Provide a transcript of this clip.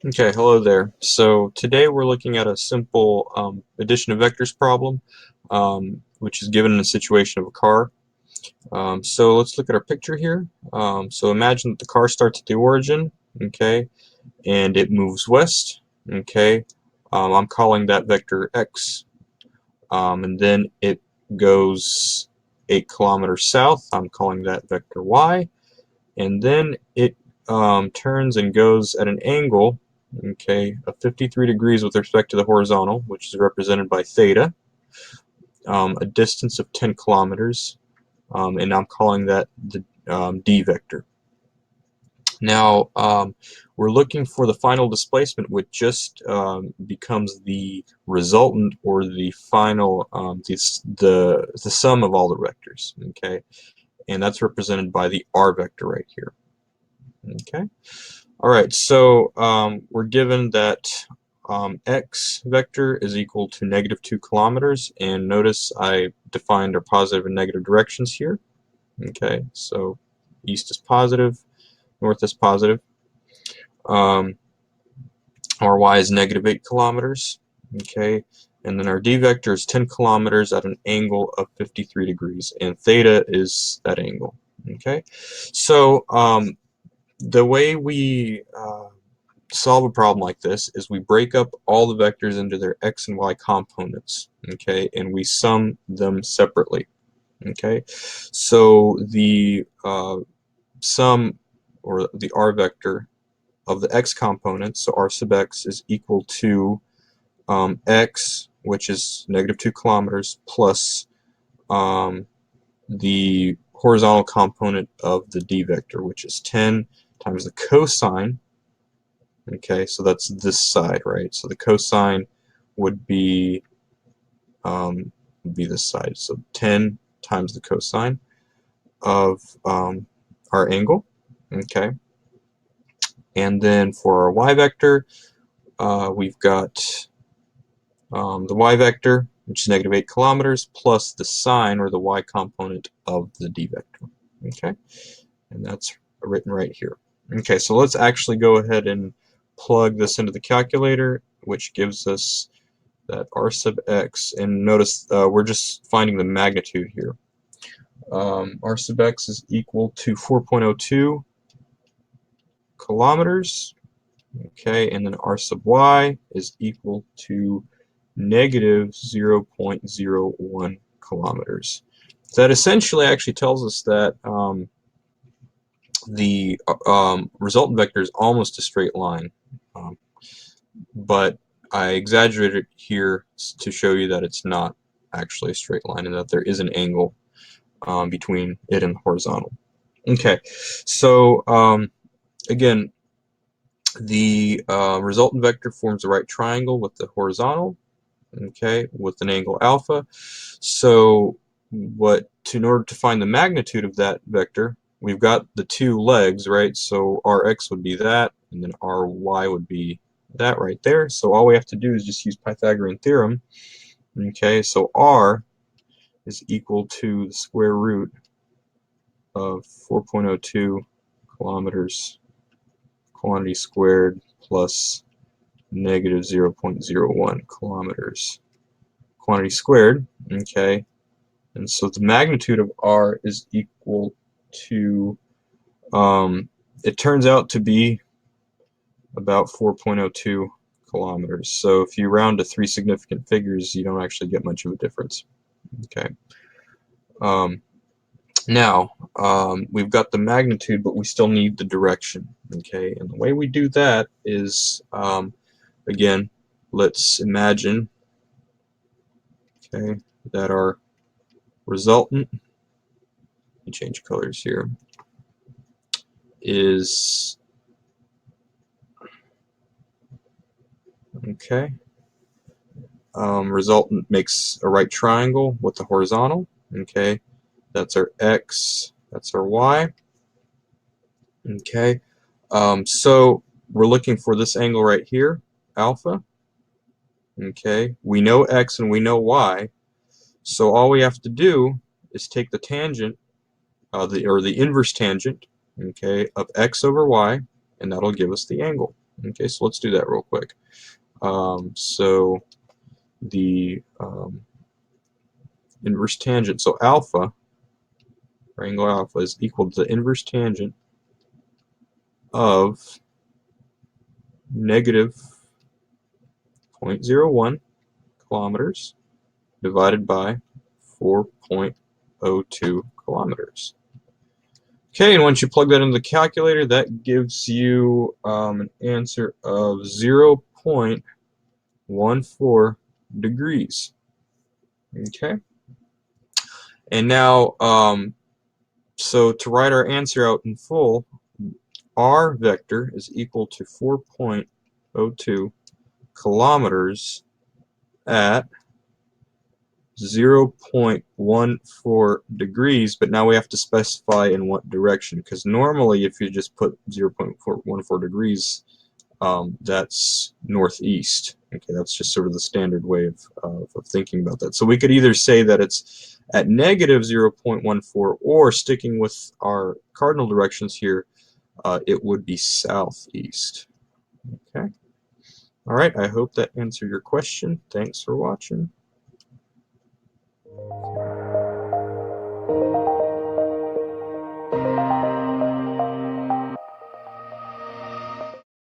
Okay, hello there. So today we're looking at a simple addition of vectors problem, which is given in a situation of a car. So let's look at our picture here. So imagine that the car starts at the origin, okay, and it moves west, okay. I'm calling that vector x, and then it goes 8 kilometers south. I'm calling that vector y, and then it turns and goes at an angle, okay, of 53 degrees with respect to the horizontal, which is represented by theta, a distance of 10 kilometers, and I'm calling that the d vector. Now, we're looking for the final displacement, which just becomes the resultant or the final, the sum of all the vectors, okay, and that's represented by the r vector right here. Okay. All right. So we're given that x vector is equal to -2 kilometers, and notice I defined our positive and negative directions here. Okay. So east is positive, north is positive. Um, our y is -8 kilometers. Okay. And then our d vector is 10 kilometers at an angle of 53 degrees, and theta is that angle. Okay. So the way we solve a problem like this is we break up all the vectors into their x and y components, okay, and we sum them separately, okay. So the sum, or the r vector of the x components, so r sub x is equal to x, which is -2 kilometers, plus um, the horizontal component of the d vector, which is 10 times the cosine. Okay, so that's this side, right? So the cosine would be this side. So 10 times the cosine of our angle. Okay, and then for our y vector, we've got the y vector, which is -8 kilometers, plus the sine, or the y component of the d vector. Okay, and that's written right here. Okay, so let's actually go ahead and plug this into the calculator, which gives us that r sub x, and notice we're just finding the magnitude here. R sub x is equal to 4.02 kilometers, okay, and then r sub y is equal to -0.01 kilometers. That essentially actually tells us that the resultant vector is almost a straight line, um, but I exaggerated here to show you that it's not actually a straight line and that there is an angle between it and the horizontal. Okay, so again, the resultant vector forms the right triangle with the horizontal, okay, with an angle alpha. So in order to find the magnitude of that vector, we've got the two legs, right? So Rx would be that, and then Ry would be that right there. So all we have to do is just use Pythagorean theorem. Okay, so R is equal to the square root of 4.02 kilometers quantity squared plus -0.01 kilometers quantity squared. Okay, and so the magnitude of R is equal to, it turns out to be about 4.02 kilometers. So if you round to 3 significant figures, you don't actually get much of a difference. Okay. Um, Now, we've got the magnitude, but we still need the direction. Okay, and the way we do that is, again, let's imagine, okay, that our resultant, let me change colors here, is, okay, resultant makes a right triangle with the horizontal. Okay, that's our x, that's our y. Okay, so we're looking for this angle right here, alpha. Okay, we know x and we know y, so all we have to do is take the tangent, the inverse tangent, okay, of x over y, and that'll give us the angle. Okay, so let's do that real quick. So the inverse tangent, so alpha, or angle alpha, is equal to the inverse tangent of negative 0.01 kilometers divided by 4.02 kilometers. Okay, and once you plug that into the calculator, that gives you an answer of 0.14 degrees. Okay, and now, so to write our answer out in full, r vector is equal to 4.02 kilometers at 0.14 degrees, but now we have to specify in what direction, because normally if you just put 0.14 degrees, that's northeast. Okay, that's just sort of the standard way of thinking about that. So we could either say that it's at negative 0.14, or sticking with our cardinal directions here, it would be southeast. Okay. All right, I hope that answered your question. Thanks for watching.